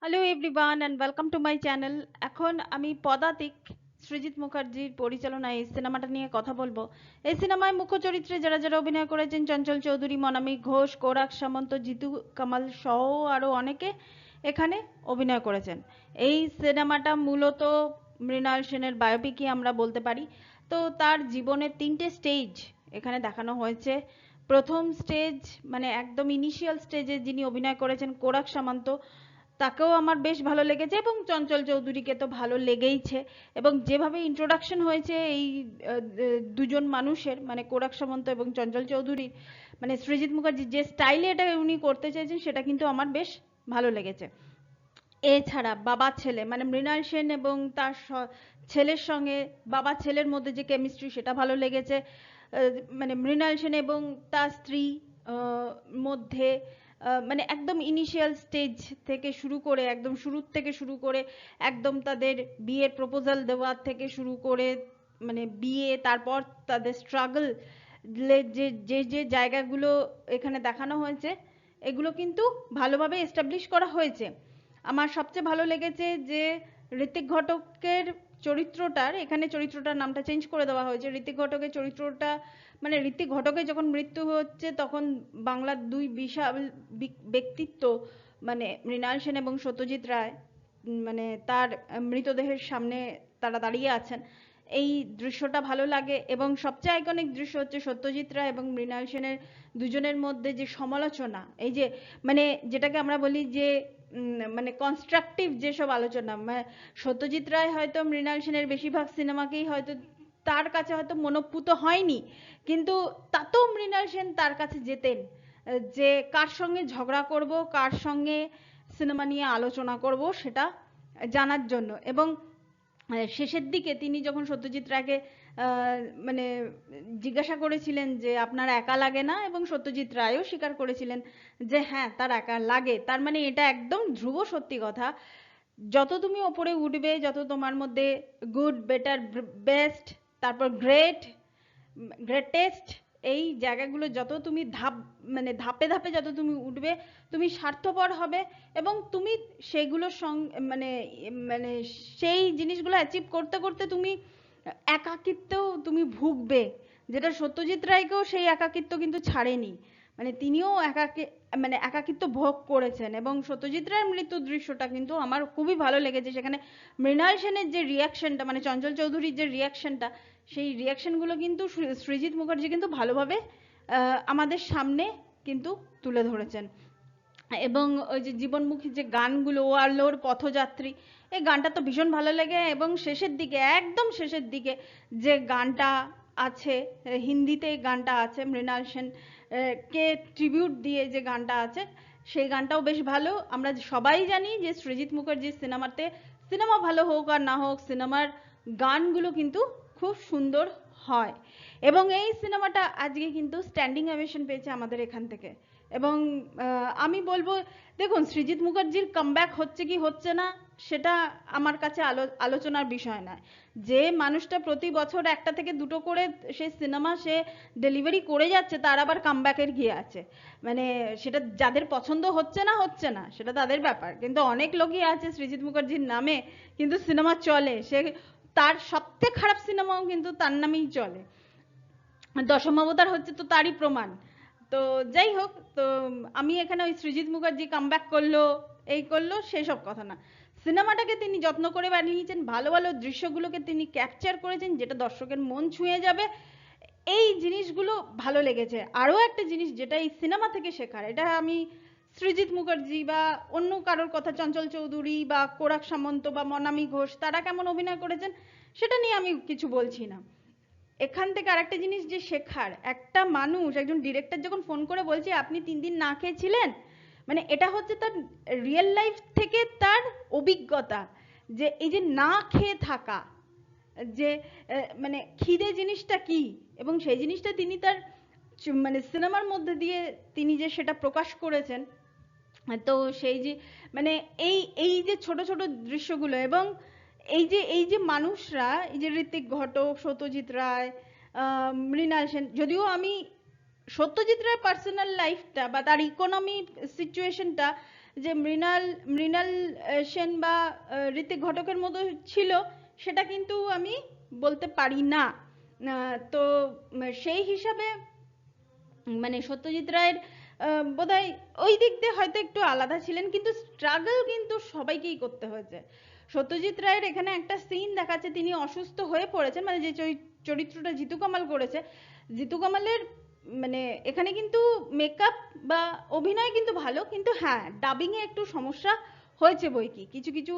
Hello everyone and welcome to my channel. এখন আমি পদাতিক সৃজিত মুখার্জির পরিচালনায় এই সিনেমাটা নিয়ে কথা বলবো। এই সিনেমায় মুখ্য চরিত্রে যারা যারা অভিনয় করেছেন, চঞ্চল চৌধুরী, মনামি ঘোষ, কোরাক সামন্ত, জিতু কামাল সহ আরও অনেকে এখানে অভিনয় করেছেন। এই সিনেমাটা মূলত মৃণাল সেনের বায়োপিকই আমরা বলতে পারি। তো তার জীবনের 3টে স্টেজ এখানে দেখানো হয়েছে। প্রথম স্টেজ মানে একদম ইনিশিয়াল স্টেজে যিনি অভিনয় করেছেন কোরাক সামন্ত, তাকেও আমার বেশ ভালো লেগেছে এবং চঞ্চল চৌধুরীকে তো ভালো লেগেইছে। এবং যেভাবে ইন্ট্রোডাকশন হয়েছে এই দুজন মানুষের, মানে কোরাক সামন্ত এবং চঞ্চল চৌধুরীর, মানে সৃজিত মুখার্জি যে স্টাইলে এটা উনি করতে চাইছেন সেটা কিন্তু আমার বেশ ভালো লেগেছে। এছাড়া বাবা ছেলে মানে মৃণাল সেন এবং তার ছেলের সঙ্গে বাবা ছেলের মধ্যে যে কেমিস্ট্রি সেটা ভালো লেগেছে। মানে মৃণাল সেন এবং তার স্ত্রী মধ্যে মানে একদম ইনিশিয়াল স্টেজ থেকে শুরু করে, একদম শুরুর থেকে শুরু করে, একদম তাদের বিয়ের প্রপোজাল দেওয়ার থেকে শুরু করে, মানে বিয়ে, তারপর তাদের স্ট্রাগল, যে যে যে জায়গাগুলো এখানে দেখানো হয়েছে এগুলো কিন্তু ভালোভাবে এস্টাবলিশ করা হয়েছে। আমার সবচেয়ে ভালো লেগেছে যে ঋত্বিক ঘটকের চরিত্রটার, এখানে চরিত্রটার নামটা চেঞ্জ করে দেওয়া হয়েছে। ঋত্বিক ঘটকের চরিত্রটা মানে ঋত্বিক ঘটকের যখন মৃত্যু হচ্ছে তখন বাংলার দুই বিশাল ব্যক্তিত্ব মানে মৃণাল সেন এবং সত্যজিৎ রায় মানে তার মৃতদেহের সামনে তারা দাঁড়িয়ে আছেন। এই দৃশ্যটা ভালো লাগে এবং সবচেয়ে আইকনিক দৃশ্য হচ্ছে সত্যজিৎ রায় এবং মৃণাল সেনের দুজনের মধ্যে যে সমালোচনা, এই যে মানে যেটাকে আমরা বলি যে মানে কনস্ট্রাকটিভ যেসব আলোচনা, মানে সত্যজিৎ রায় হয়তো মৃণাল সেনের বেশিরভাগ সিনেমাকেই হয়তো তার কাছে হয়তো মনোপুত হয়নি, কিন্তু তাতেও মৃণাল সেন তার কাছে যেতেন যে কার সঙ্গে ঝগড়া করব, কার সঙ্গে সিনেমা নিয়ে আলোচনা করব সেটা জানার জন্য। এবং শেষের দিকে তিনি যখন সত্যজিৎ রায়কে মানে জিজ্ঞাসা করেছিলেন যে আপনার একা লাগে না, এবং সত্যজিৎ রায়ও স্বীকার করেছিলেন যে হ্যাঁ তার একা লাগে, তার মানে এটা একদম ধ্রুব সত্যি কথা। যত তুমি ওপরে উঠবে, যত তোমার মধ্যে গুড, বেটার, বেস্ট, তারপর গ্রেট, গ্রেটেস্ট, এই জায়গাগুলো যত তুমি মানে ধাপে ধাপে যত তুমি উঠবে, তুমি স্বার্থপর হবে এবং তুমি সেগুলোর মানে মানে সেই জিনিসগুলো অ্যাচিভ করতে করতে তুমি একাকিত্বেও তুমি ভুগবে, যেটা সত্যজিৎ রায়কেও সেই একাকিত্ব কিন্তু ছাড়েনি। মানে তিনিও মানে একাকিত্ব ভোগ করেছেন। এবং সত্যজিৎ রায়ের মৃত্যুর দৃশ্যটা কিন্তু আমার খুবই ভালো লেগেছে। সেখানে মৃণাল সেনের যে রিয়াকশনটা, মানে চঞ্চল চৌধুরীর যে রিয়াকশনটা, সেই রিয়াকশনগুলো কিন্তু সৃজিত মুখার্জি কিন্তু ভালোভাবে আমাদের সামনে কিন্তু তুলে ধরেছেন। এবং ওই যে জীবনমুখী যে গানগুলো, ও আলোর পথযাত্রী, এই গানটা তো ভীষণ ভালো লাগে। এবং শেষের দিকে, একদম শেষের দিকে যে গানটা আছে, হিন্দিতে গানটা আছে, মৃণাল সেন কে ট্রিবিউট দিয়ে যে গানটা আছে, সেই গানটাও বেশ ভালো। আমরা সবাই জানি যে সৃজিত মুখার্জির সিনেমাতে, সিনেমা ভালো হোক আর না হোক, সিনেমার গানগুলো কিন্তু খুব সুন্দর হয়। এবং এই সিনেমাটা আজকে কিন্তু স্ট্যান্ডিং অ্যাভেশন পেয়েছে আমাদের এখান থেকে। এবং আমি বলবো, দেখুন সৃজিত মুখার্জির কামব্যাক হচ্ছে কি হচ্ছে না সেটা আমার কাছে আলোচনার বিষয় নয়। যে মানুষটা প্রতি বছর একটা থেকে দুটো করে সে সিনেমা সে ডেলিভারি করে যাচ্ছে, তার আবার কামব্যাকের কি আছে? মানে সেটা যাদের পছন্দ হচ্ছে না সেটা তাদের ব্যাপার, কিন্তু অনেক লোকই আছে সৃজিত মুখার্জির নামে কিন্তু সিনেমা চলে, সে তার সবথেকে খারাপ সিনেমাও কিন্তু তার নামেই চলে। দশম অবতার হচ্ছে তো তারই প্রমাণ। তো যাই হোক, তো আমি এখানে ওই সৃজিত মুখার্জি কামব্যাক করলো, এই করলো, সেসব কথা না। সিনেমাটাকে তিনি যত্ন করে বানিয়েছেন, ভালো ভালো দৃশ্যগুলোকে তিনি ক্যাপচার করেছেন যেটা দর্শকের মন ছুঁয়ে যাবে, এই জিনিসগুলো ভালো লেগেছে। আরও একটা জিনিস যেটা এই সিনেমা থেকে শেখার, এটা আমি সৃজিত মুখার্জি বা অন্য কারোর কথা, চঞ্চল চৌধুরী বা কোরাক সামন্ত বা মনামি ঘোষ, তারা কেমন অভিনয় করেছেন সেটা নিয়ে আমি কিছু বলছি না। এখান থেকে আরেকটা জিনিস যে শেখার, একটা মানুষ, একজন ডিরেক্টর যখন ফোন করে বলছে আপনি 3 দিন না খেয়েছিলেন, মানে এটা হচ্ছে তার রিয়েল লাইফ থেকে তার অভিজ্ঞতা, যে এই যে না খেয়ে থাকা, যে মানে খিদে জিনিসটা কি, এবং সেই জিনিসটা তিনি তার মানে সিনেমার মধ্যে দিয়ে তিনি যে সেটা প্রকাশ করেছেন। তো সেই যে মানে এই এই যে ছোট ছোট দৃশ্যগুলো, এবং এই যে মানুষরা, এই যে ঋত্বিক ঘটক, সত্যজিৎ রায়, মৃণাল সেন, যদিও আমি সত্যজিৎ রায়ের পার্সোনাল লাইফটা বা তার ইকোনমি সিচুয়েশনটা যে মৃণাল মৃণাল সেন বা ঋত্বিক ঘটকের মতো ছিল সেটা কিন্তু আমি বলতে পারি না। তো সেই হিসাবে মানে সত্যজিৎ রায়ের বোধহয় ওই দিক দিয়ে হয়তো একটু আলাদা ছিলেন, কিন্তু স্ট্রাগল কিন্তু সবাইকেই করতে হয়েছে। সত্যজিৎ রায়ের এখানে একটা সিন দেখাচ্ছে, তিনি অসুস্থ হয়ে পড়েছেন, মানে যে চরিত্রটা জিতু কামাল করেছে, জিতু কামালের মানে এখানে কিন্তু মেকআপ বা অভিনয় কিন্তু ভালো, কিন্তু হ্যাঁ ডাবিং এ একটু সমস্যা হয়েছে বই কি, কিছু কিছু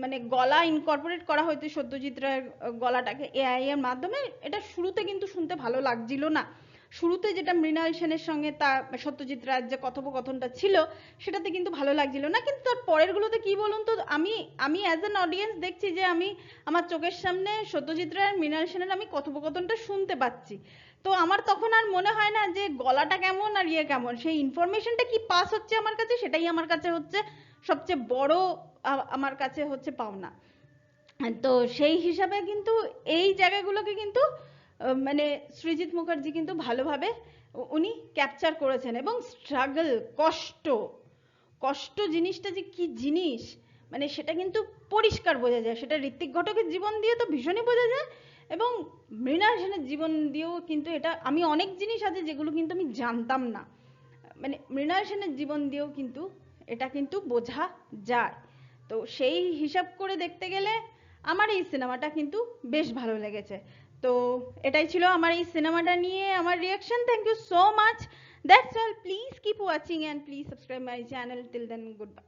মানে গলা ইনকর্পোরেট করা হয়েছে সত্যজিৎ রায়ের গলাটাকে এআই এর মাধ্যমে, এটা শুরুতে কিন্তু শুনতে ভালো লাগছিল না। শুরুতে যেটা মৃণাল সেনের সঙ্গে তার সত্যজিৎ রায়ের যে কথোপকথনটা ছিল সেটাতে কিন্তু ভালো লাগছিল না, কিন্তু তার পরের গুলোতে কি বলুন তো, আমি আমি অ্যাজ অ্যান অডিয়েন্স দেখছি যে আমি আমার চোখের সামনে সত্যজিৎ রায়ের মৃণাল সেনের আমি কথোপকথনটা শুনতে পাচ্ছি। তো আমার তখন আর মনে হয় না যে গলাটা কেমন আর ইয়ে কেমন, সেই ইনফরমেশনটা কি পাস হচ্ছে আমার কাছে, সেটাই আমার কাছে হচ্ছে সবচেয়ে বড় আমার কাছে হচ্ছে পাওনা। তো সেই হিসাবে কিন্তু এই জায়গাগুলোকে কিন্তু মানে সৃজিত মুখার্জি কিন্তু ভালোভাবে উনি ক্যাপচার করেছেন। এবং স্ট্রাগল, কষ্ট, কষ্ট জিনিসটা যে কি জিনিস মানে সেটা কিন্তু পরিষ্কার বোঝা যায়, সেটা ঋত্বিক ঘটকের জীবন দিয়ে তো ভীষণই বোঝা যায়, এবং মৃণাল সেনের জীবন দিয়েও কিন্তু এটা, আমি অনেক জিনিস আছে যেগুলো কিন্তু আমি জানতাম না, মানে মৃণাল সেনের জীবন দিয়েও কিন্তু এটা কিন্তু বোঝা যায়। তো সেই হিসাব করে দেখতে গেলে আমার এই সিনেমাটা কিন্তু বেশ ভালো লেগেছে। তো এটাই ছিল আমার এই সিনেমাটা নিয়ে আমার reaction. Thank you so much, that's all, please keep watching and please subscribe my channel. Till then, good by.